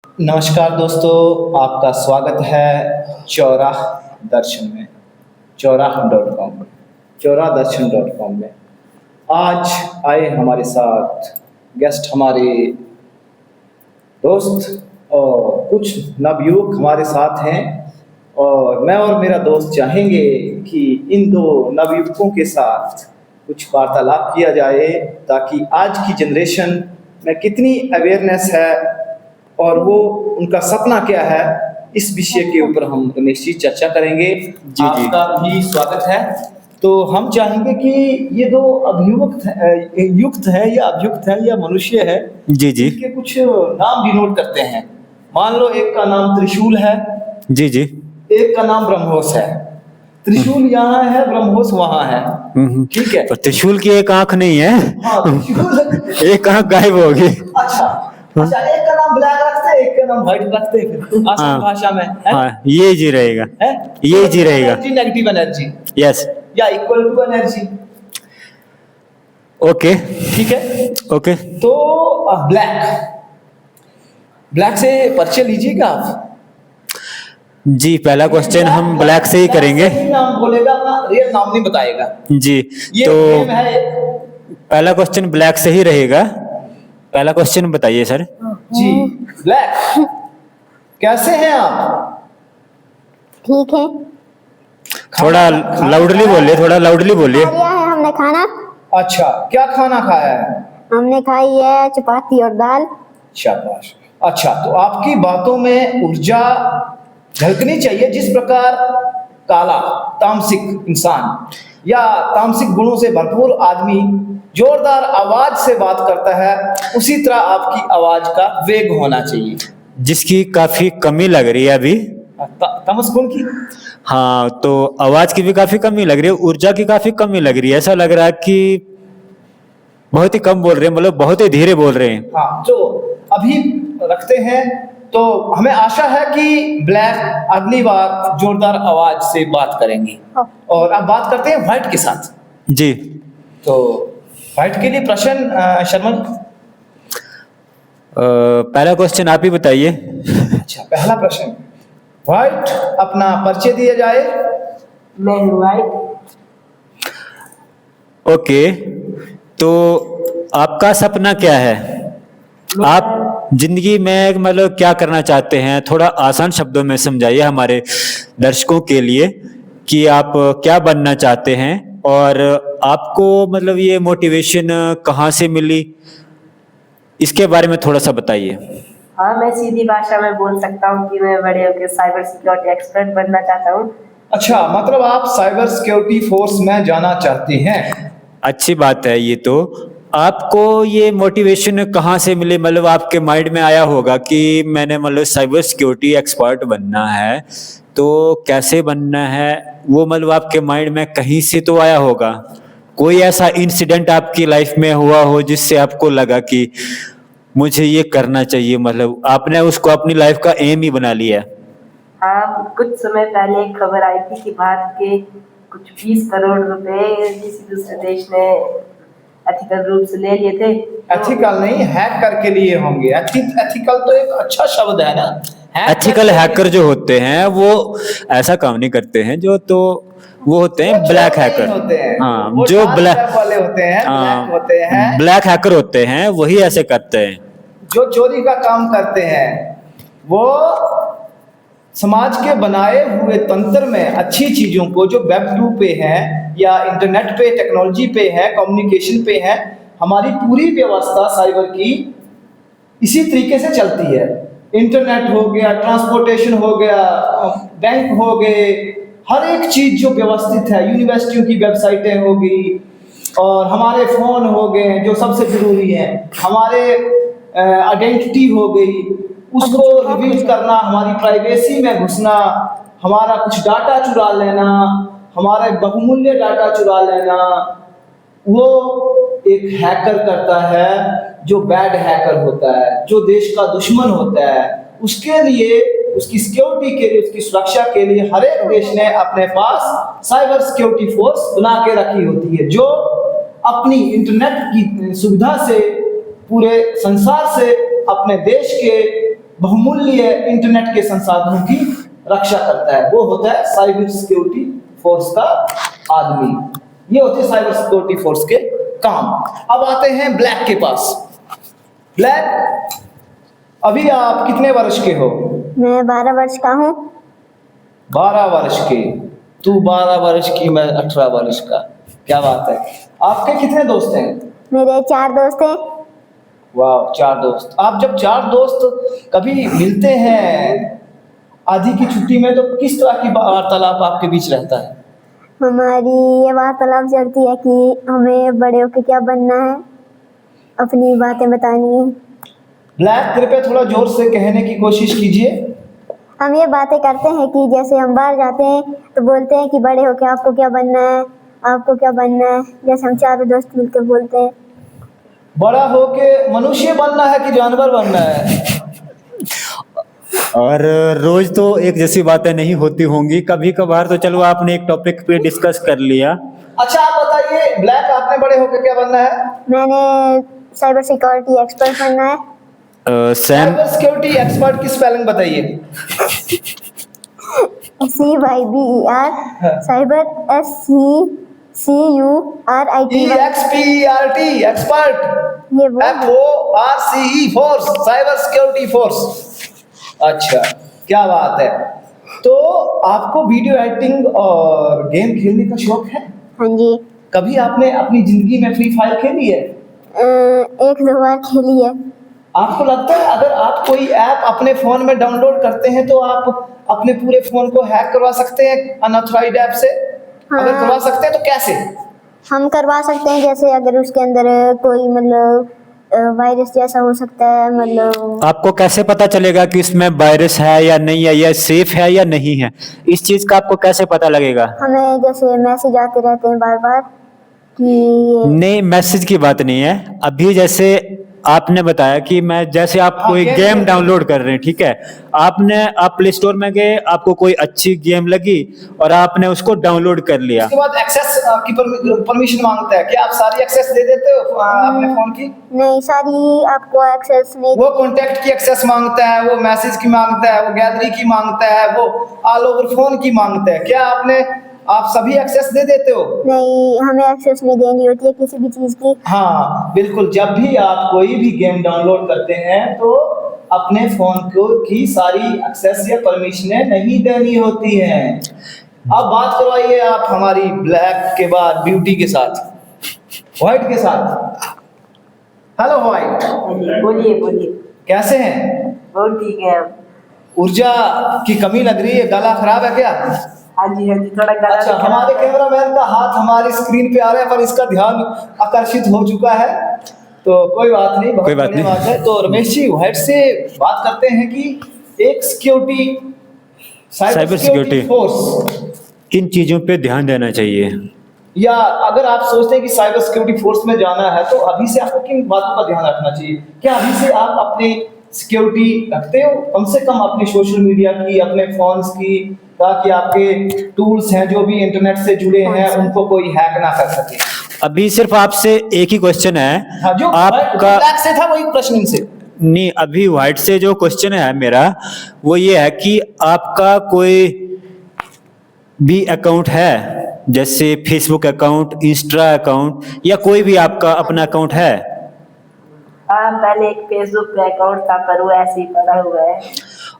नमस्कार दोस्तों, आपका स्वागत है चौराह दर्शन में, चौराह दर्शन.com में। आज आए हमारे साथ गेस्ट हमारे दोस्त और कुछ नवयुवक हमारे साथ हैं और मैं और मेरा दोस्त चाहेंगे कि इन दो नवयुवकों के साथ कुछ वार्तालाप किया जाए ताकि आज की जनरेशन में कितनी अवेयरनेस है और वो उनका सपना क्या है, इस विषय के ऊपर हम रमेश जी चर्चा करेंगे। जी। आपका भी स्वागत है। तो हम चाहेंगे कि ये दो युक्त है या अभियुक्त है या मनुष्य है, जी। इनके कुछ नाम भी नोट करते हैं। मान लो एक का नाम त्रिशूल है, जी। एक का नाम ब्रह्मोस है। त्रिशूल यहाँ है, ब्रह्मोस वहाँ है, ठीक है। पर त्रिशूल की एक आंख नहीं है। हाँ, त्रिशूल एक आंख गायब होगी। अच्छा, एक का नाम ब्लैक रखते हैं, एक का नाम व्हाइट रखते हैं, फिर आसान भाषा में है? हाँ, ये जी रहेगा है? ये जी रहेगा। एनर्जी, नेगेटिव एनर्जी, यस, या इक्वल टू एनर्जी। ओके, ठीक है। ओके। तो ब्लैक से परिचय लीजिएगा आप। जी, पहला क्वेश्चन हम ब्लैक से ही करेंगे। नाम बोलेगा, रियल नाम नहीं बताएगा। जी, ये तो गेम है पहला क्वेश्चन ब्लैक से ही रहेगा। पहला क्वेश्चन बताइए सर। जी। ब्लैक, कैसे हैं आप? ठीक है। थोड़ा लाउडली बोलिए, थोड़ा लाउडली बोलिए। खा लिया है हमने खाना। अच्छा, क्या खाना खाया है? हमने खाई है चपाती और दाल। शाबाश। अच्छा, तो आपकी बातों में ऊर्जा झलकनी चाहिए। जिस प्रकार काला तामसिक इंसान या तामसिक गुणों से भरपूर आदमी जोरदार आवाज से बात करता है, उसी तरह आपकी आवाज का वेग होना चाहिए, जिसकी काफी कमी लग रही है अभी। तमस गुण की। हाँ, तो आवाज की भी काफी कमी लग रही है, ऊर्जा की काफी कमी लग रही है। ऐसा लग रहा है कि बहुत ही कम बोल रहे हैं, मतलब बहुत ही धीरे बोल रहे हैं। हाँ, जो अभी रखते हैं, तो हमें आशा है कि ब्लैक अगली बार जोरदार आवाज से बात करेंगे। और अब बात करते हैं व्हाइट के साथ। जी। तो व्हाइट के लिए प्रश्न शर्मन। पहला क्वेश्चन आप ही बताइए। अच्छा, पहला प्रश्न, व्हाइट अपना परिचय दिया जाए। मैं हूँ व्हाइट। ओके, तो आपका सपना क्या है? आप जिंदगी में मतलब क्या करना चाहते हैं? थोड़ा आसान शब्दों में समझाइए हमारे दर्शकों के लिए कि आप क्या बनना चाहते हैं और आपको मतलब ये मोटिवेशन कहाँ से मिली, इसके बारे में थोड़ा सा बताइए। हाँ, मैं सीधी भाषा में बोल सकता हूँ कि मैं बड़े होकर साइबर सिक्योरिटी एक्सपर्ट बनना चाहता हूँ। अच्छा, मतलब आप साइबर सिक्योरिटी फोर्स में जाना चाहते हैं। अच्छी बात है। ये तो आपको ये मोटिवेशन कहाँ से मिले? मतलब आपके माइंड में आया होगा कि मैंने मतलब साइबर सिक्योरिटी एक्सपर्ट बनना है, तो कैसे बनना है वो मतलब आपके माइंड में कहीं से तो आया होगा। कोई ऐसा इंसिडेंट आपकी लाइफ में हुआ हो जिससे आपको लगा कि मुझे ये करना चाहिए, मतलब आपने उसको अपनी लाइफ का एम ही बना लिया। हाँ, कुछ समय पहले एक खबर आई थी कि भारत के कुछ 20 करोड़ रुपए किसी दूसरे देश ने एथिकल रूप से ले लिए थे। एथिकल नहीं, हैक करके लिए होंगे। एथिकल तो एक अच्छा शब्द है ना। एथिकल हैकर जो होते हैं वो ऐसा काम नहीं करते हैं, जो तो वो होते हैं ब्लैक हैकर। हाँ, जो ब्लैक वाले होते हैं, ब्लैक होते हैं, ब्लैक हैकर होते हैं, वही ऐसे करते हैं। जो चोरी का काम करते हैं, वो समाज के बनाए हुए तंत्र में अच्छी चीजों को जो वेब 2 पे है या इंटरनेट पे, टेक्नोलॉजी पे है, कम्युनिकेशन पे है, हमारी पूरी व्यवस्था साइबर की इसी तरीके से चलती है। इंटरनेट हो गया, ट्रांसपोर्टेशन हो गया, बैंक हो गए, हर एक चीज जो व्यवस्थित है, यूनिवर्सिटियों की वेबसाइटें हो गई और हमारे फोन हो गए जो सबसे जरूरी है, हमारे आइडेंटिटी हो गई, उसको रिवील करना, हमारी प्राइवेसी में घुसना, हमारा कुछ डाटा चुरा लेना, हमारा बहुमूल्य डाटा चुरा लेना, वो एक हैकर करता है जो बैड हैकर होता है, जो देश का दुश्मन होता है। उसके लिए, उसकी सिक्योरिटी के लिए, उसकी सुरक्षा के लिए हर एक देश ने अपने पास साइबर सिक्योरिटी फोर्स बना के रखी होती है, जो अपनी इंटरनेट की सुविधा से पूरे संसार से अपने देश के बहुमूल्य इंटरनेट के संसाधनों की रक्षा करता है, वो होता है साइबर सिक्योरिटी फोर्स का आदमी। ये होते हैं साइबर सिक्योरिटी फोर्स के काम। अब आते हैं ब्लैक के पास। ब्लैक, अभी आप कितने वर्ष के हो? मैं 12 वर्ष का हूँ। 12 वर्ष के, तू 12 वर्ष की, मैं 18 वर्ष का। क्या बात है। आपके कितने दोस्त हैं? मेरे 4 दोस्त हैं। वाह, 4 दोस्त। आप जब 4 दोस्त कभी मिलते हैं आधी की छुट्टी में, तो किस तरह की वार्तालाप आपके बीच रहता है? हमारी ये वार्तालाप चलती है कि हमें बड़े होकर क्या बनना है, अपनी बातें बतानी है। ब्लैक, कृपया थोड़ा जोर से कहने की कोशिश कीजिए। हम ये बातें करते हैं कि जैसे हम बाहर जाते हैं तो बोलते हैं कि बड़े होकर आपको क्या बनना है, आपको क्या बनना है, जैसे हम चारों दोस्त मिलकर बोलते हैं। बड़ा होके मनुष्य बनना है कि जानवर बनना है? और रोज तो एक जैसी बातें नहीं होती होंगी, कभी कभार तो चलो आपने एक टॉपिक पे डिस्कस कर लिया। अच्छा, आप बताइए ब्लैक, आपने बड़े होके क्या बनना है? मैंने साइबर सिक्योरिटी एक्सपर्ट बनना है। सैम, साइबर सिक्योरिटी एक्सपर्ट की स्पेलिंग बताइए। CYBER, cyber SCCURIT। EXPERT, expert. ये वो FORCE, force, cyber security force. अच्छा, क्या बात है। तो आपको वीडियो एडिटिंग और गेम खेलने का शौक है? हाँ जी। कभी आपने अपनी जिंदगी में फ्री फायर खेली है? 1-2 बार खेली है। आपको लगता है अगर आप कोई ऐप अपने फोन में डाउनलोड करते हैं तो आप अपने पूरे फोन को हैक करवा सकते हैं अनऑथराइज्ड ऐप से? अगर करवा सकते हैं तो कैसे? हम करवा सकते हैं, जैसे अगर उसके अंदर कोई मतलब वायरस जैसा हो सकता है, मतलब। आपको कैसे पता चलेगा कि इसमें वायरस है या नहीं है, या सेफ है या नहीं है? इस चीज का आपको कैसे पता लगेगा? हमें जैसे मैसेज आते रहते हैं बार बार कि नहीं, मैसेज की बात नहीं है। अभी जैसे आपने बताया कि मैं, जैसे आप हाँ, कोई गेम गेम डाउनलोड कर रहे हैं, ठीक है, आप प्ले स्टोर में गए, आपको कोई अच्छी गेम लगी और आपने उसको डाउनलोड कर लिया। उसके बाद एक्सेस की परमिशन मांगता है, क्या आप सारी एक्सेस दे देते हो अपने फोन की? नहीं, सारी आपको एक्सेस नहीं। वो कॉन्टैक्ट की एक्सेस मांगता है, वो मैसेज की मांगता है, वो गैलरी की मांगता है, वो ऑल ओवर फोन की मांगता है। क्या आप सभी एक्सेस दे देते हो? नहीं, हमें एक्सेस नहीं देनी होती है किसी भी चीज की। हाँ बिल्कुल, जब भी आप कोई भी गेम डाउनलोड करते हैं तो अपने फोन को की सारी एक्सेस या परमिशनें नहीं देनी होती हैं। अब बात करवाइए आप हमारी ब्लैक के बाद ब्यूटी के साथ, व्हाइट के साथ। हेलो व्हाइट, बोलिए बोलिए। कैसे हैं? बहुत ठीक है। ऊर्जा की कमी लग रही है, गला खराब है क्या? हाँ जी हाँ जी, थोड़ा गला अच्छा, भी हमारे खराब है। कैमरामैन का हाथ हमारी स्क्रीन पे आ रहा है पर इसका ध्यान आकर्षित हो चुका है, तो कोई बात नहीं, बहुत कोई बात बढ़िया नहीं। बात है। तो रमेश जी, व्हाइट से बात करते हैं कि एक साइबर सिक्योरिटी सिक्योरिटी फोर्स, किन चीजों पे ध्यान देना चाहिए? या अगर आप सोचते हैं कि साइबर सिक्योरिटी फोर्स में जाना है तो अभी से आपको किन बातों का ध्यान रखना चाहिए? क्या अभी से आप अपनी सिक्योरिटी रखते हो, कम से कम अपनी सोशल मीडिया की, अपने फोन्स की, ताकि आपके टूल्स हैं जो भी इंटरनेट से जुड़े हैं उनको कोई हैक ना कर सके? अभी सिर्फ आपसे एक ही क्वेश्चन है। हाँ, जो आपका ब्लैक से था वही प्रश्न इनसे। नहीं, अभी व्हाइट से जो क्वेश्चन है मेरा, वो ये है कि आपका कोई भी अकाउंट है, जैसे फेसबुक अकाउंट, इंस्टा अकाउंट, या कोई भी आपका अपना अकाउंट है? हाँ, पहले एक फेसबुक पे अकाउंट था पर वो ऐसे ही पड़ा हुआ है।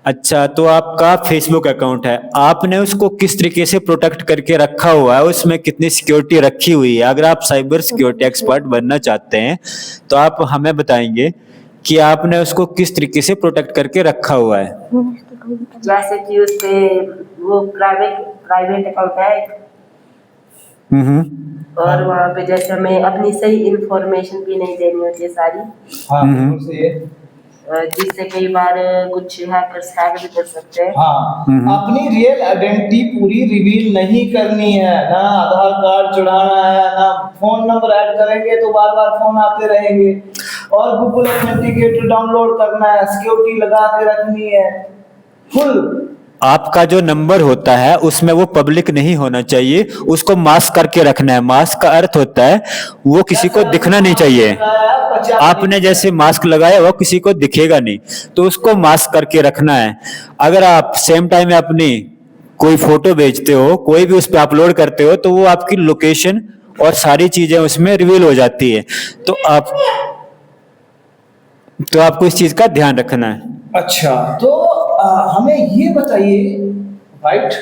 अच्छा, तो आपका फेसबुक अकाउंट है, आपने उसको किस तरीके से प्रोटेक्ट करके रखा हुआ है, उसमें कितनी सिक्योरिटी रखी हुई है? अगर आप साइबर सिक्योरिटी एक्सपर्ट बनना चाहते हैं तो आप हमें बताएंगे कि आपने उसको किस तरीके से प्रोटेक्ट करके रखा हुआ है। जैसे कि उस पे वो प्राइवेट अकाउंट है एक, और वहाँ पे जैसे हमें अपनी सही इंफॉर्मेशन भी नहीं देनी होती है सारी, हाँ बिल्कुल सही है। जिससे कई बार कुछ हैकर्स हैक भी कर सकते हैं। हाँ, अपनी रियल आइडेंटिटी पूरी रिवील नहीं करनी है, ना आधार कार्ड चुराना है, ना फोन नंबर ऐड करेंगे तो बार बार फोन आते रहेंगे, और गूगल ऑथेंटिकेटर डाउनलोड करना है, सिक्योरिटी लगा के रखनी है, फुल आपका जो नंबर होता है उसमें वो पब्लिक नहीं होना चाहिए, उसको मास्क करके रखना है। मास्क का अर्थ होता है वो किसी को दिखना नहीं चाहिए। आपने जैसे मास्क लगाया वो किसी को दिखेगा नहीं, तो उसको मास्क करके रखना है। अगर आप सेम टाइम में अपनी कोई फोटो भेजते हो, कोई भी उस पर अपलोड करते हो, तो वो आपकी लोकेशन और सारी चीजें उसमें रिवील हो जाती है। तो आपको इस चीज का ध्यान रखना है। अच्छा, तो हमें ये बताइए राइट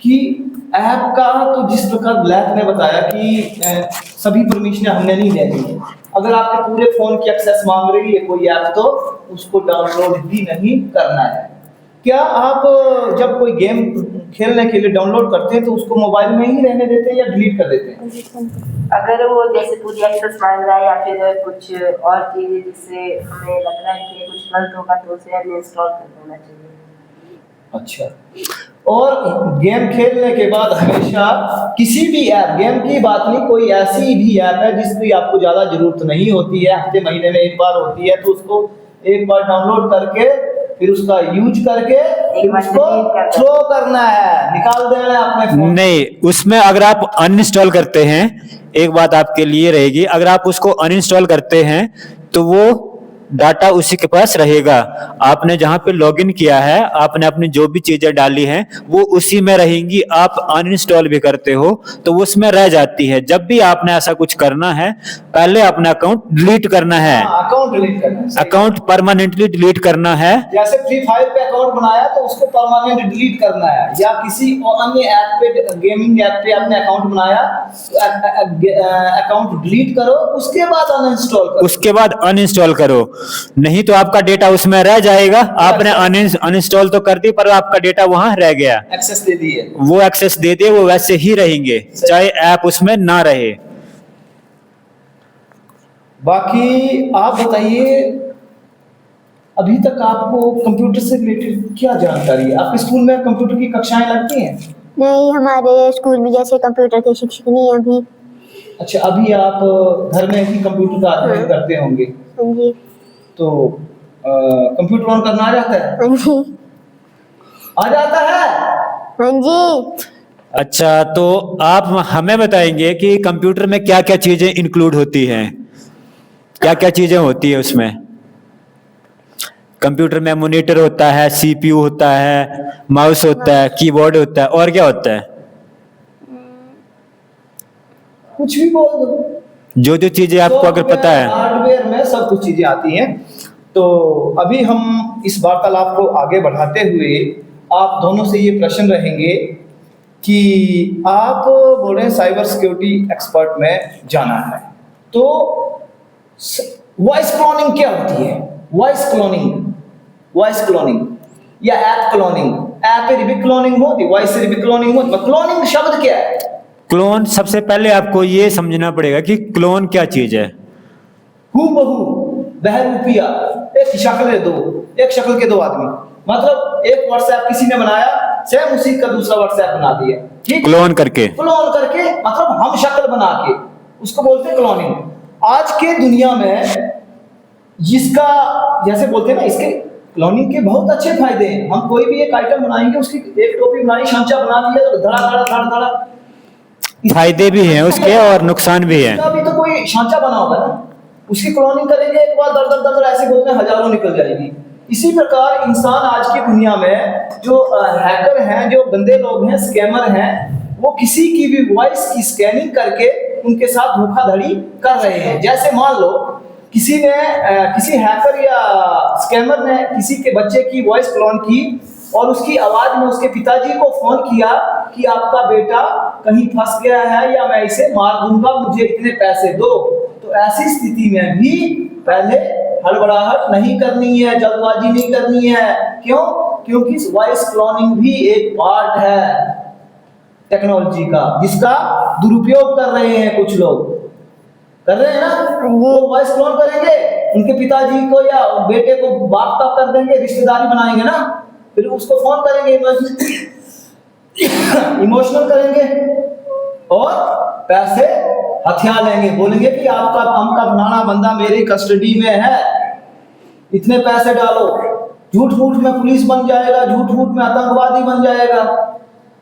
कि ऐप का तो जिस प्रकार ब्लैक ने बताया कि सभी परमिशन हमने नहीं देनी है। अगर आपके पूरे फोन की एक्सेस मांग रही है कोई ऐप तो उसको डाउनलोड भी नहीं करना है। क्या आप जब कोई गेम खेलने के लिए डाउनलोड करते हैं तो उसको मोबाइल में ही रहने देते हैं या डिलीट कर देते हैं? अगर वो जैसे पूरी एक्सेस मांग रहा है या फिर कुछ और चीजें जिससे हमें लग रहा है कि कुछ गलत होगा तो उसे अनइंस्टॉल कर देना चाहिए। अच्छा, और गेम खेलने के बाद हमेशा किसी भी ऐप, गेम की बात नहीं, कोई ऐसी भी ऐप है जिसकी आपको ज्यादा जरूरत नहीं होती है, हफ्ते महीने में एक बार होती है, तो उसको एक बार डाउनलोड करके फिर उसका यूज करके फिर उसको थ्रो करना है, निकाल देना है अपने फोन। नहीं, उसमें अगर आप अनइंस्टॉल करते हैं, एक बात आपके लिए रहेगी, अगर आप उसको अनइंस्टॉल करते हैं तो वो डाटा उसी के पास रहेगा। आपने जहां पे लॉगिन किया है, आपने अपनी जो भी चीजें डाली हैं वो उसी में रहेंगी। आप अनइंस्टॉल भी करते हो तो वो उसमें रह जाती है। जब भी आपने ऐसा कुछ करना है, पहले अपना अकाउंट डिलीट करना है। अकाउंट डिलीट करना है, अकाउंट परमानेंटली डिलीट करना है। जैसे फ्री फायर पे अकाउंट बनाया तो उसको परमानेंट डिलीट करना है, या किसी अन्य ऐप पे, गेमिंग ऐप पे आपने अकाउंट बनाया अकाउंट डिलीट करो, उसके बाद अनइंस्टॉल करो। उसके बाद अनइंस्टॉल करो, नहीं तो आपका डेटा उसमें रह जाएगा। आपने अनइंस्टॉल तो कर दी पर आपका डेटा वहां रह गया, एक्सेस दे दी है, वो एक्सेस दे दे, वो वैसे ही रहेंगे चाहे ऐप उसमें ना रहे। बाकी आप बताइए, अभी तक आपको कंप्यूटर से रिलेटेड क्या जानकारी है? आपके स्कूल में कंप्यूटर की कक्षाएं लगती हैं? नहीं, हमारे स्कूल में जैसे कंप्यूटर के शिक्षक नहीं है अभी। अच्छा, अभी आप घर में ही कंप्यूटर का अध्ययन करते होंगे? हाँ जी। तो कंप्यूटर ऑन करना आ जाता है? हाँ जी। आ जाता है? हाँ जी। अच्छा, तो आप हमें बताएंगे कि कंप्यूटर में क्या क्या चीजें इंक्लूड होती हैं, क्या क्या चीजें होती है उसमें? कंप्यूटर में मॉनिटर होता है, सीपीयू होता है, माउस होता है, कीबोर्ड होता है, और क्या होता है? कुछ भी बोल दो, जो जो चीजें आपको अगर पता है। हार्डवेयर में सब कुछ चीजें आती हैं। तो अभी हम इस वार्तालाप को आगे बढ़ाते हुए आप दोनों से ये प्रश्न रहेंगे कि आप बोल रहे हैं साइबर सिक्योरिटी एक्सपर्ट में जाना है, तो वॉइस क्लोनिंग क्या होती है? वॉइस क्लोनिंग या ऐप क्लोनिंग? ऐप रिबी क्लोनिंग होती, वॉइस रिबी क्लोनिंग होती, क्लोनिंग शब्द क्या है? क्लोन, सबसे पहले आपको ये समझना पड़ेगा कि क्लोन क्या चीज है। हूबहू बहरूपिया, एक शक्ल के दो आदमी, मतलब एक व्हाट्सएप किसी ने बनाया, सेम उसी का दूसरा व्हाट्सएप बना दिया, ठीक? क्लोन करके मतलब हम शक्ल बना के, उसको बोलते हैं क्लोनिंग। आज के दुनिया में जिसका, जैसे बोलते हैं ना, इसके क्लोनिंग के बहुत अच्छे फायदे हैं। हम कोई भी एक आइटम बनाएंगे, उसकी एक टोपी बनाई, सांचा बना दिया तो धड़ा फायदे भी हैं उसके और नुकसान भी हैं। अभी तो कोई सांचा बना होगा ना, उसकी क्लोनिंग करेंगे, एक बार दर ऐसे बोलते हैं हजारों निकल जाएगी। इसी प्रकार इंसान आज की दुनिया में जो हैकर हैं, जो गंदे लोग हैं, स्कैमर हैं, वो किसी की भी वॉइस की स्कैनिंग करके उनके साथ धोखाधड़ी कर रहे हैं। जैसे मान लो किसी हैकर या स्कैमर ने किसी के बच्चे की वॉइस क्लोन की और उसकी आवाज में उसके पिताजी को फोन किया कि आपका बेटा कहीं फंस गया है या मैं इसे मार दूंगा, मुझे इतने पैसे दो। तो ऐसी स्थिति में भी पहले हड़बड़ाहट नहीं करनी है, जल्दबाजी नहीं करनी है। क्यों? क्योंकि वॉइस क्लोनिंग भी एक पार्ट है टेक्नोलॉजी का, जिसका दुरुपयोग कर रहे हैं कुछ लोग, कर रहे हैं ना। वो वॉइस क्लोन करेंगे, उनके पिताजी को या बेटे को बाप का कर देंगे, रिश्तेदारी बनाएंगे ना, फिर उसको फोन करेंगे, इमोशनल करेंगे और पैसे हथिया लेंगे, बोलेंगे कि आपका फलाना बंदा मेरी कस्टडी में है, इतने पैसे डालो, झूठ मूठ में पुलिस बन जाएगा, झूठ मूठ में आतंकवादी बन जाएगा,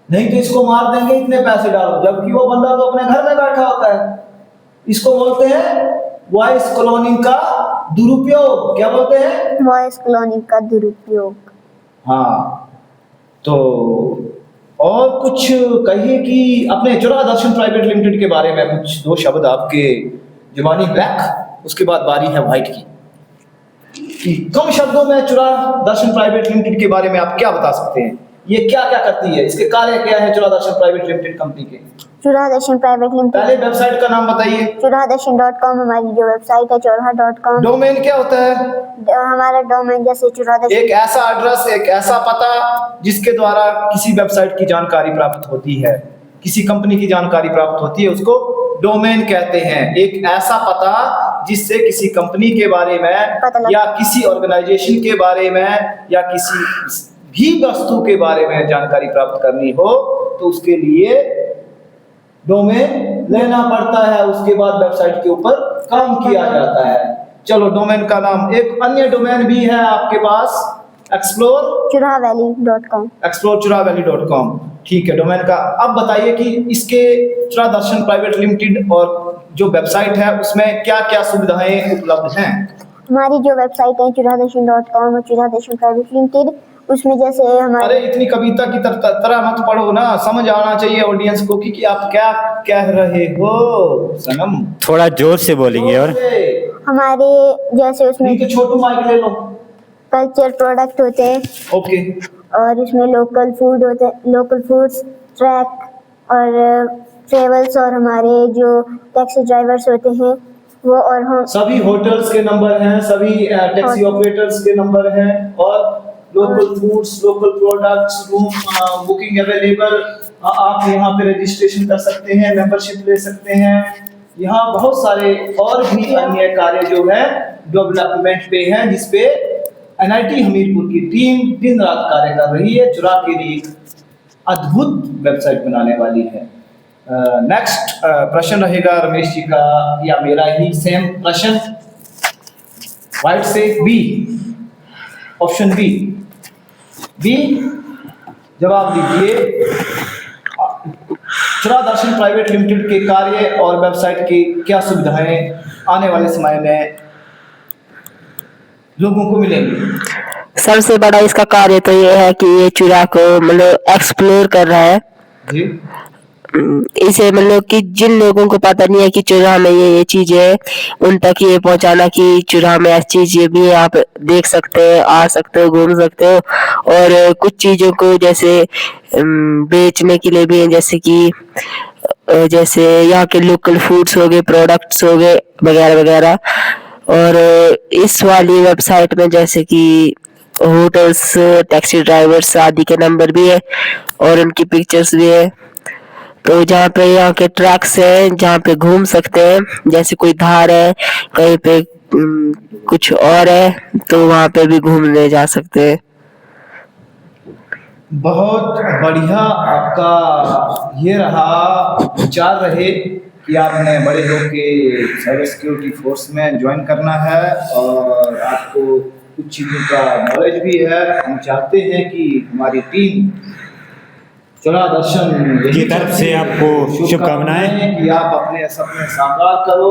नहीं तो इसको मार देंगे, इतने पैसे डालो, जबकि वो बंदा तो अपने घर में बैठा होता है। इसको बोलते हैं वॉइस क्लोनिंग का दुरुपयोग। क्या बोलते हैं? वॉइस क्लोनिंग का दुरुपयोग। हाँ, तो और कुछ कहिए कि अपने चुरा दर्शन प्राइवेट लिमिटेड के बारे में कुछ दो शब्द आपके जुबानी ब्लैक, उसके बाद बारी है व्हाइट की। कि कम शब्दों में चुरा दर्शन प्राइवेट लिमिटेड के बारे में आप क्या बता सकते हैं? ये क्या क्या करती है, इसके कार्य क्या है चुरा दर्शन प्राइवेट लिमिटेड कंपनी के? चुरा दर्शन प्राइवेट पहले लिमिटेड वेबसाइट का नाम बताइए। चुरादर्शन.com हमारी जो वेबसाइट है, चौराहा.com। डोमेन क्या होता है? हमारा डोमेन जैसे चुरादर्शन, एक ऐसा एड्रेस, एक ऐसा पता जिसके द्वारा किसी वेबसाइट की जानकारी प्राप्त होती है, किसी कंपनी की जानकारी प्राप्त होती है, उसको डोमेन कहते हैं। एक ऐसा पता जिससे किसी कंपनी के बारे में या किसी ऑर्गेनाइजेशन के बारे में या किसी भी वस्तु के बारे में जानकारी प्राप्त करनी हो तो उसके लिए डोमेन लेना पड़ता है, उसके बाद वेबसाइट के ऊपर काम किया जाता है। चलो, डोमेन का नाम, एक अन्य डोमेन भी है आपके पास, एक्सप्लोर चुरावैली.com। explore.churahavalley.com। ठीक है, डोमेन का। अब बताइए कि इसके चुरा दर्शन प्राइवेट लिमिटेड और जो वेबसाइट है उसमें क्या क्या सुविधाएं उपलब्ध हैं? हमारी जो वेबसाइट है चुरादर्शन.com और चुरादर्शन प्राइवेट लिमिटेड, उसमें जैसे हमारे, अरे इतनी कविता की तरह मत पढ़ो ना, समझ आना चाहिए ऑडियंस को कि आप क्या कह रहे हो सनम। थोड़ा जोर से बोलेंगे। और हमारे जैसे उसमें नहीं तो छोटू माइक ले लो। कल्चर प्रोडक्ट होते हैं ओके। और इसमें लोकल फूड होते हैं, लोकल फूड्स, ट्रैक और ट्रेवल्स, और हमारे जो टैक्सी ड्राइवर्स होते हैं वो, और हम सभी होटल्स के नंबर हैं, सभी टैक्सी ऑपरेटर्स के नंबर हैं, और local foods, local products, room booking available. आप यहाँ पे रजिस्ट्रेशन कर सकते हैं, मेंबरशिप ले सकते हैं। यहाँ बहुत सारे और भी अन्य कार्य जो है डेवलपमेंट पे हैं, जिसपे NIT हमीरपुर की टीम दिन रात कार्य कर रही है। चुरा के लिए अद्भुत वेबसाइट बनाने वाली है। नेक्स्ट प्रश्न रहेगा रमेश जी का या मेरा ही सेम प्रश्न। व्हाइट से बी, ऑप्शन बी। बी जवाब दीजिए। चुरा दर्शन प्राइवेट लिमिटेड के कार्य और वेबसाइट की क्या सुविधाएं आने वाले समय में लोगों को मिलेंगी? सबसे बड़ा इसका कार्य तो ये है कि ये चुरा को मतलब एक्सप्लोर कर रहा है जी। इसे, मतलब कि जिन लोगों को पता नहीं है कि चुरा में ये चीजें है, उन तक ये पहुंचाना कि चुरा में ऐसी चीज ये भी है, आप देख सकते हैं, आ सकते हो, घूम सकते हो। और कुछ चीजों को जैसे बेचने के लिए भी है, जैसे कि जैसे यहाँ के लोकल फूड्स हो गए, प्रोडक्ट्स हो गए, वगैरह वगैरह। और इस वाली वेबसाइट में जैसे कि होटल्स, टैक्सी ड्राइवर्स आदि के नंबर भी है और उनकी पिक्चर्स भी है। तो जहाँ पे यहाँ के ट्रैक्स है, जहाँ पे घूम सकते हैं, जैसे कोई धार है, कहीं पे कुछ और है, तो वहाँ पे भी घूमने जा सकते हैं। बहुत बढ़िया आपका ये रहा, विचार रहे कि आपने बड़े होके साइबर सिक्योरिटी फोर्स में ज्वाइन करना है और आपको कुछ चीज़ों का नॉलेज भी है। हम चाहते हैं कि हमारी टीम चुरा दर्शन की तरफ से आपको शुभकामनाएं कि आप अपने सपने साकार करो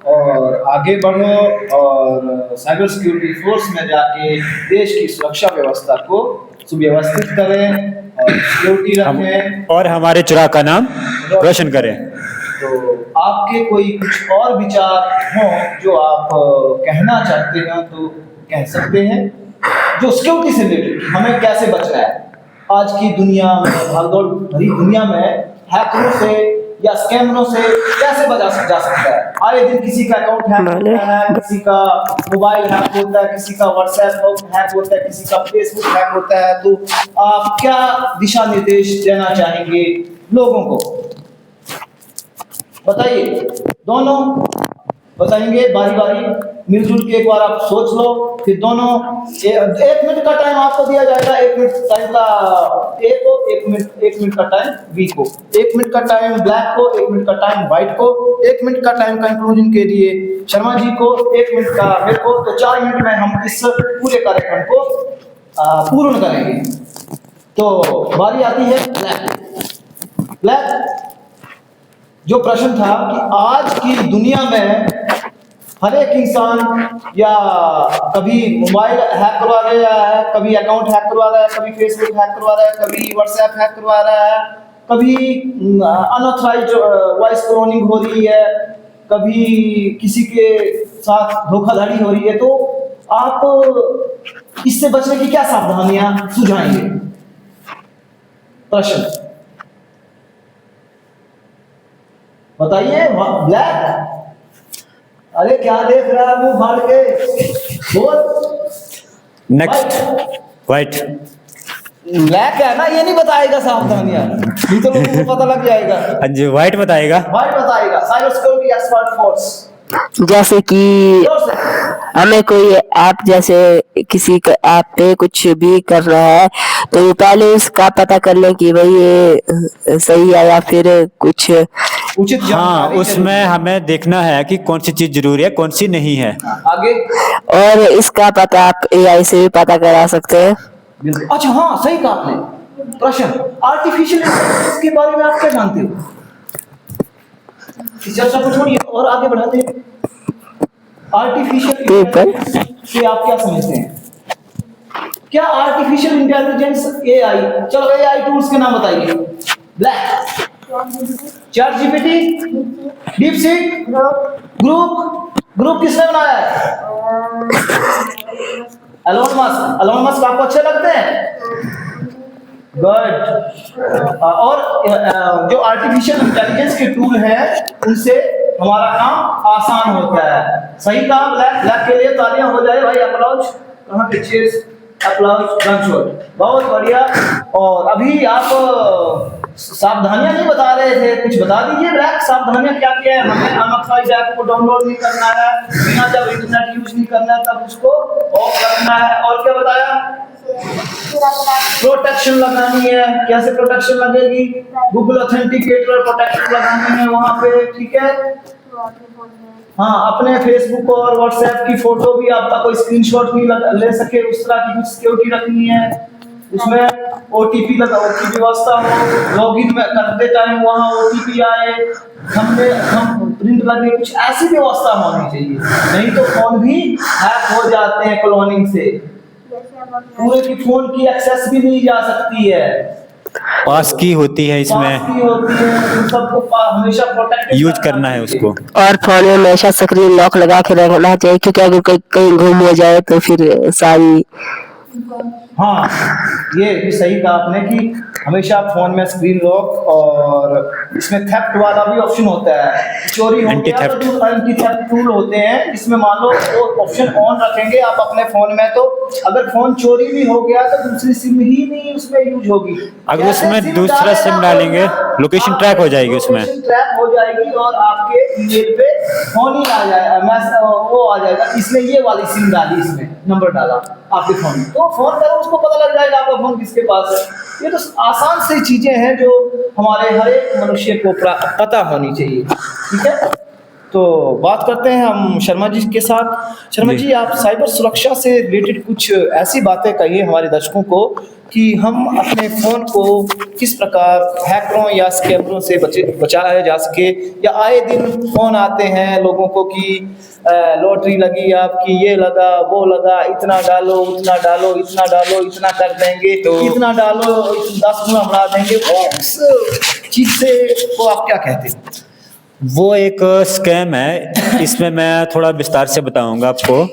और आगे बढ़ो और साइबर सिक्योरिटी फोर्स में जाके देश की सुरक्षा व्यवस्था को सुव्यवस्थित करें और सिक्योरिटी रखें और हमारे चुरा का नाम रोशन करें। तो आपके कोई कुछ और विचार हो जो आप कहना चाहते हैं तो कह सकते हैं, जो सिक्योरिटी से रिलेटेड, हमें कैसे बचना है आज की दुनिया में, भागदौड़ भरी दुनिया में हैकरों से या स्कैमरों से कैसे बचा जा सकता है। आए दिन किसी का अकाउंट हैक होता है, किसी का मोबाइल हैक होता है, किसी का व्हाट्सएप हैक होता है, किसी का फेसबुक हैक होता है। तो आप क्या दिशा निर्देश देना चाहेंगे लोगों को? बताइए, दोनों बताएंगे बारी बारी, मिलजुल के एक बार आप सोच लो, फिर दोनों एक मिनट का टाइम आपको दिया जाएगा। 1 मिनट टाइम का ए को, 1 मिनट का टाइम बी को, 1 मिनट का टाइम ब्लैक को, 1 मिनट का टाइम व्हाइट को, 1 मिनट का टाइम कंक्लूजन के लिए शर्मा जी को, 1 मिनट का मेरे को। तो 4 मिनट में हम इस पूरे कार्यक्रम को पूर्ण करेंगे। तो बारी आती है ब्लैक। ब्लैक जो प्रश्न था कि आज की दुनिया में हर एक इंसान या कभी मोबाइल हैक करवा रहा है, कभी अकाउंट हैक करवा रहा है, कभी फेसबुक हैक करवा रहा है, कभी व्हाट्सएप हैक करवा रहा है, कभी अनऑथराइज्ड वॉइस क्लोनिंग हो रही है, कभी किसी के साथ धोखाधड़ी हो रही है। तो आप इससे बचने की क्या सावधानियां सुझाएंगे? प्रश्न बताइए। ब्लैक, अरे क्या देख रहा है मुंह फाड़ के? बोल। Next white. ब्लैक है ना, ये नहीं बताएगा सावधानियां, नहीं तो लोगों को पता लग जाएगा। हाँ जी, व्हाइट बताएगा। व्हाइट बताएगा। Cyber security expert force. जैसे कि हमें कोई ऐप, जैसे किसी का ऐप पे कुछ भी करना है तो पहले उसका पता कर लें कि भाई ये सही है या फिर कुछ। उचित हाँ, जानकारी उसमें हमें देखना है कि कौन सी चीज जरूरी है, कौन सी नहीं है। आगे। और इसका पता आप AI से भी पता करा सकते हैं। अच्छा, हाँ सही कहा आपने। प्रश्न आर्टिफिशियल इंटेलिजेंस के बारे में आप क्या जानते हो? इस चर्चा को छोड़िए और आगे बढ़ाते हैं। आर्टिफिशियल इंटेलिजेंस से आप क्या समझते हैं? क्या आर्टिफिशियल इंटेलिजेंस AI, चलो AI टूल्स के नाम बताइए। Black, chat GPT, DeepSeek, group किसने बनाया है? Elon Musk. एलोन मस्क आपको अच्छे लगते हैं? गुड। और जो आर्टिफिशियल इंटेलिजेंस के टूल हैं उनसे हमारा काम आसान होता है। सही कहा ब्लैक। ब्लैक के लिए तालियां हो जाए भाई, अप्लॉज। कहां पे चीयर्स, अप्लॉज, गनशॉट, बहुत बढ़िया। और अभी आप सावधानियां नहीं बता रहे थे, कुछ बता दीजिए ब्लैक, सावधानियां क्या क्या है? हमें अनऑथराइज्ड ऐप को डाउनलोड नहीं करना है, बिना जब इंटरनेट यूज नहीं करना है तब उसको ऑफ करना है। और क्या बताया? प्रोटेक्शन लगानी है। कैसे प्रोटेक्शन लगेगी? गूगल ऑथेंटिकेटर प्रोटेक्शन लगानी है वहां पे, ठीक है। हाँ, अपने फेसबुक और व्हाट्सएप की फोटो भी आपका कोई स्क्रीनशॉट नहीं ले सके, उस तरह की कुछ सिक्योरिटी रखनी है। उसमें OTP व्यवस्था हो, लॉगिन में करते टाइम वहाँ OTP आए, हम प्रिंट लगे, कुछ ऐसी व्यवस्था होनी चाहिए। नहीं तो फोन भी हैक हो जाते हैं क्लोनिंग से, पूरे की फोन की एक्सेस भी नहीं जा सकती है। पास की होती है इसमें, पास की होती है, उन सबको हमेशा प्रोटेक्ट यूज करना है उसको। और फोन में हमेशा स्क्रीन लॉक लगा के रखना चाहिए, क्योंकि अगर कहीं गुम हो जाए तो फिर सारी। हाँ, ये भी सही कहा आपने कि हमेशा फोन में स्क्रीन लॉक, और इसमें थेफ्ट वाला भी ऑप्शन होता है। चोरी हो गया तो एंटी थेफ्ट टूल होते हैं, इसमें मान लो वो ऑप्शन ऑन रखेंगे आप अपने फोन में, तो अगर फोन चोरी भी हो गया तो दूसरी सिम ही नहीं उसमें यूज होगी। अगर उसमें दूसरा सिम डालेंगे, लोकेशन ट्रैक हो जाएगी उसमें, लोकेशन ट्रैक हो जाएगी और आपके ईमेल पे फोन ही आ जाएगा, वो आ जाएगा, इसने ये वाली सिम डाली, इसमें नंबर डाला आपके फोन में, तो फोन करो उसको पता लग जाएगा आपका फोन किसके पास है। ये तो आसान सी चीजें हैं जो हमारे हर एक मनुष्य को पता होनी चाहिए, ठीक है। तो बात करते हैं हम शर्मा जी के साथ। शर्मा जी, आप साइबर सुरक्षा से रिलेटेड कुछ ऐसी बातें कहिए हमारे दर्शकों को कि हम अपने फ़ोन को किस प्रकार हैकरों या स्कैमरों से बचाया जा सके। या आए दिन फ़ोन आते हैं लोगों को कि लॉटरी लगी आपकी, ये लगा वो लगा, इतना डालो उतना डालो, इतना डालो इतना कर देंगे, तो इतना डालो 10 गुना बढ़ा देंगे, वो उस चीज़ से वो आप क्या कहते हैं? वो एक स्कैम है। इसमें मैं थोड़ा विस्तार से बताऊंगा आपको।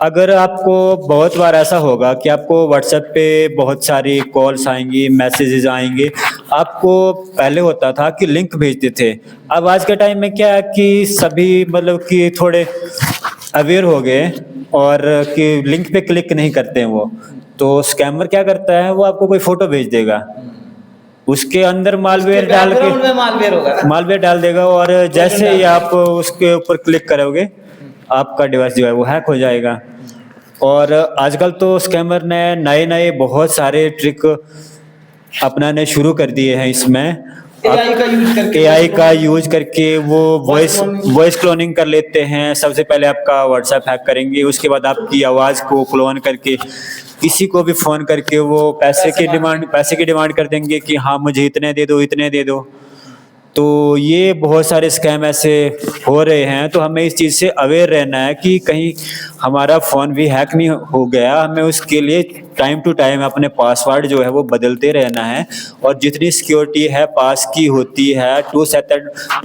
अगर आपको बहुत बार ऐसा होगा कि आपको व्हाट्सएप पे बहुत सारी कॉल्स आएंगी, मैसेजेस आएंगे। आपको पहले होता था कि लिंक भेजते थे, अब आज के टाइम में क्या है कि सभी मतलब कि थोड़े अवेयर हो गए और कि लिंक पे क्लिक नहीं करते हैं वो। तो स्कैमर क्या करता है, वो आपको कोई फोटो भेज देगा, उसके अंदर मालवेयर डाल के मालवेयर डाल देगा, और जैसे ही आप उसके ऊपर क्लिक करोगे आपका डिवाइस जो है वो हैक हो जाएगा। और आजकल तो स्कैमर ने नए नए बहुत सारे ट्रिक अपनाने शुरू कर दिए हैं इसमें, एआई का यूज करके एआई का यूज करके वो Voice वॉइस क्लोनिंग कर लेते हैं। सबसे पहले आपका व्हाट्सएप हैक करेंगे, उसके बाद आपकी आवाज़ को क्लोन करके किसी को भी फ़ोन करके वो पैसे की डिमांड कर देंगे कि हाँ मुझे इतने दे दो, इतने दे दो। तो ये बहुत सारे स्कैम ऐसे हो रहे हैं, तो हमें इस चीज़ से अवेयर रहना है कि कहीं हमारा फ़ोन भी हैक नहीं हो गया। हमें उसके लिए टाइम टू टाइम अपने पासवर्ड जो है वो बदलते रहना है, और जितनी सिक्योरिटी है पास की होती है, टू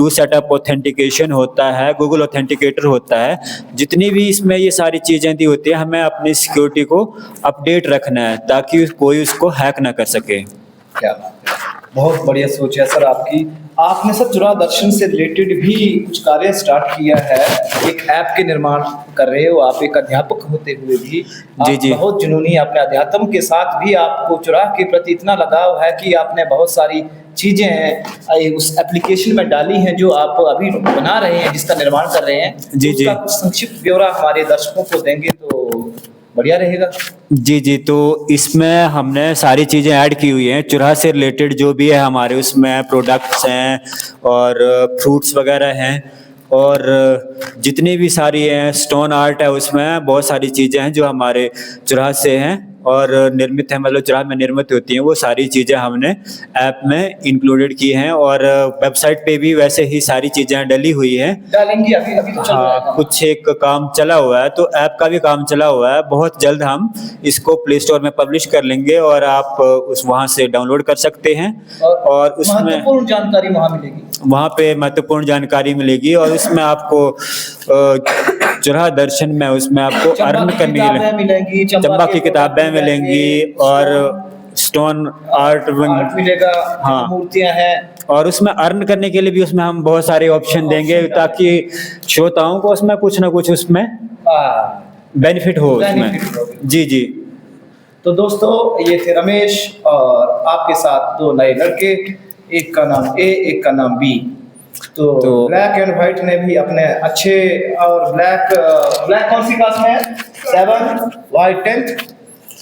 सेटअप ऑथेंटिकेशन होता है, गूगल ऑथेंटिकेटर होता है, जितनी भी इसमें ये सारी चीज़ें दी होती है, हमें अपनी सिक्योरिटी को अपडेट रखना है ताकि कोई उसको हैक ना कर सके। क्या बात है, बहुत बढ़िया सोच है सर आपकी। आपने सर चुरा दर्शन से रिलेटेड भी कुछ कार्य स्टार्ट किया है, एक ऐप के निर्माण कर रहे हो आप, एक अध्यापक होते हुए भी आप जी। बहुत जुनूनी, अपने अध्यात्म के साथ भी आपको चुरा के प्रति इतना लगाव है कि आपने बहुत सारी चीजें उस एप्लीकेशन में डाली हैं जो आप अभी बना रहे हैं, जिसका निर्माण कर रहे हैं। जी। उसका कुछ संक्षिप्त ब्यौरा हमारे दर्शकों को देंगे तो बढ़िया रहेगा। जी, तो इसमें हमने सारी चीज़ें ऐड की हुई हैं, चुराह से रिलेटेड जो भी है हमारे उसमें प्रोडक्ट्स हैं और फ्रूट्स वगैरह हैं, और जितनी भी सारी हैं, स्टोन आर्ट है, उसमें बहुत सारी चीज़ें हैं जो हमारे चुराह से हैं और निर्मित है, मतलब चुराह में निर्मित होती हैं। वो सारी चीज़ें हमने ऐप में इंक्लूडेड की हैं, और वेबसाइट पे भी वैसे ही सारी चीज़ें डली हुई हैं। डालेंगे अभी तो चल रहा है। हाँ, कुछ एक काम चला हुआ है, तो ऐप का भी काम चला हुआ है। बहुत जल्द हम इसको प्ले स्टोर में पब्लिश कर लेंगे और आप उस वहाँ से डाउनलोड कर सकते हैं, और उसमें महत्वपूर्ण जानकारी वहाँ मिलेगी। वहाँ पे महत्वपूर्ण जानकारी मिलेगी, और उसमें आपको चुराह दर्शन में उसमें आपको अर्न करने के लिए मिलेंगी, चंबा की किताबें मिलेंगी, और स्टोन आर्ट मिलेगा, हाँ, मूर्तियां हैं, और उसमें अर्न करने के लिए भी उसमें हम बहुत सारे ऑप्शन देंगे ताकि श्रोताओं को उसमें कुछ ना कुछ उसमें बेनिफिट हो उसमें। जी। तो दोस्तों ये थे रमेश और आपके साथ दो नए लड़के, एक का नाम ए, एक का नाम बी। तो ब्लैक एंड व्हाइट ने भी अपने अच्छे, और ब्लैक कौन सी क्लास में है? 7, व्हाइट 10th।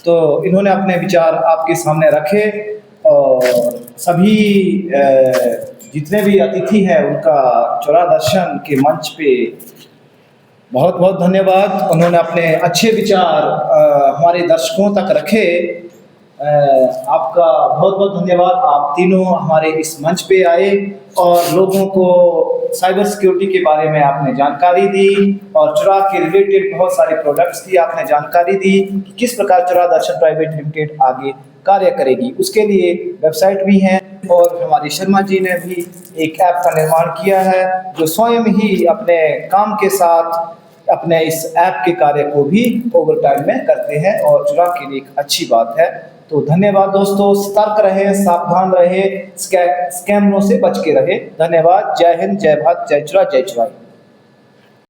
तो इन्होंने अपने विचार आपके सामने रखे, और सभी जितने भी अतिथि हैं उनका चुराह दर्शन के मंच पे बहुत बहुत धन्यवाद। उन्होंने अपने अच्छे विचार हमारे दर्शकों तक रखे। आपका बहुत बहुत धन्यवाद। आप तीनों हमारे इस मंच पे आए और लोगों को साइबर सिक्योरिटी के बारे में आपने जानकारी दी, और चुराह के रिलेटेड बहुत सारे प्रोडक्ट्स की आपने जानकारी दी कि किस प्रकार चुराह दर्शन प्राइवेट लिमिटेड आगे कार्य करेगी। उसके लिए वेबसाइट भी है, और हमारे शर्मा जी ने भी एक ऐप का निर्माण किया है जो स्वयं ही अपने काम के साथ अपने इस ऐप के कार्य को भी ओवर टाइम में करते हैं, और चुराह के लिए एक अच्छी बात है। तो धन्यवाद दोस्तों, सतर्क रहे, सावधान रहे, स्कैमरों से बच के रहे। धन्यवाद। जय हिंद, जय भारत, जय चुराह, जय चुराह।